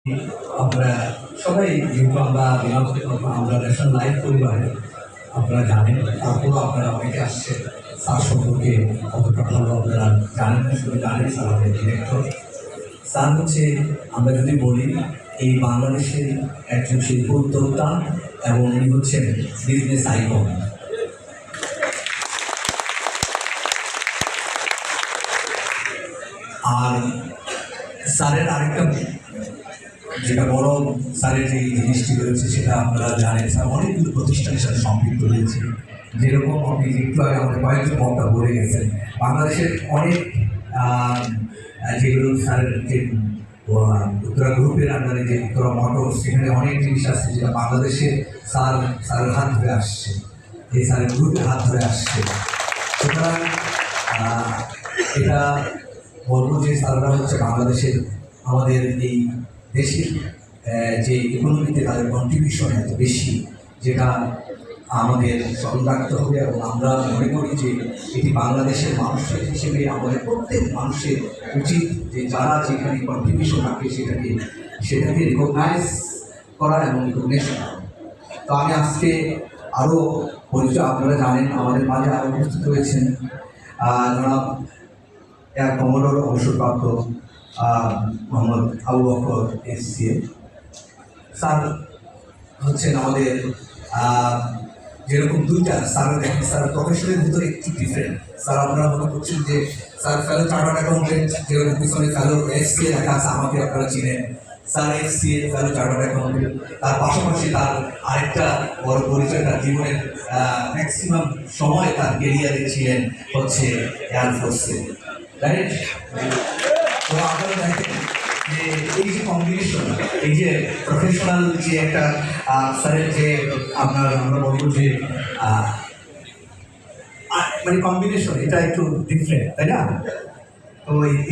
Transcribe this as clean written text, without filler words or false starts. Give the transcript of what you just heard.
আমরা সবাই যেহেতু আমরা ন্যাশনাল লাইফ পরিবারে আপনারা জানেন, তারপরও আপনারা অনেকে আসছেন স্যার সম্পর্কে কতটা ভালো আপনারা জানেন না, শুধু জানেন স্যার আমাদের ডিরেক্টর। স্যার হচ্ছে, আমরা যদি বলি, এই বাংলাদেশের একজন শিল্প উদ্যোক্তা এবং উনি হচ্ছেন বিজনেস আইকন। আর স্যারের আরেকটা যেটা বড় স্যারের যে জিনিসটি রয়েছে সেটা আপনারা জানেন, স্যার অনেকগুলো প্রতিষ্ঠানের সাথে সম্পৃক্ত রয়েছে। যেরকম আপনি একটু আগে আমাদের কয়েকজন বক্তা বলে গেছেন, বাংলাদেশের অনেক যেগুলো স্যারের যে উত্তরা গ্রুপের আন্ডারে যে উত্তরা মোটরস, সেখানে অনেক জিনিস আছে যেটা বাংলাদেশে স্যারের হাত ধরে আসছে, এই স্যারের গ্রুপের হাত ধরে আসছে। সুতরাং এটা বলবো যে স্যাররা হচ্ছে বাংলাদেশের, আমাদের এই দেশের যে ইকোনমিতে তাদের কন্ট্রিবিউশন এত বেশি, যেটা আমাদের স্মরণ রাখতে হবে। এবং আমরা মনে করি যে এটি বাংলাদেশের মানুষের হিসেবে আমাদের প্রত্যেক মানুষের উচিত যে যারা যেখানে কন্ট্রিবিউশন রাখে সেটাকে রিকগনাইজ করা এবং রিকগনেশন করা। তো আমি আজকে আরও পরিচয়, আপনারা জানেন আমাদের মাঝে আরও উপস্থিত রয়েছেন জনাব এয়ার কমোডোর অবসরপ্রাপ্ত মোহাম্মদ আবু বকর এসসিএ স্যার হচ্ছেন আমাদের যেরকম দুইটা স্যার দেখেন, স্যার প্রফেশনের ভিতরে একটু ডিফারেন্ট। স্যার আপনারা মনে করছেন যে স্যার ফেলো চার্টার্ড অ্যাকাউন্টেন্ট, যেরকম পিছনে ফেলো এসসিএ লেখা আছে, আমাকে আপনারা চিনেন। স্যার এসসিএ ফেলো চার্টার্ড অ্যাকাউন্টেন্ট, তার পাশাপাশি তার আরেকটা বড় পরিচয়, তার জীবনের ম্যাক্সিমাম সময় তার কেরিয়ারে ছিলেন হচ্ছে এয়ারফোর্সে, রাইট? তো আপনারা দেখেন যে এই যে কম্বিনেশন, এই যে প্রফেশনাল যে একটা স্যারের যে আমরা বলবো যে মানে কম্বিনেশন, এটা একটু ডিফারেন্ট, তাই না? তো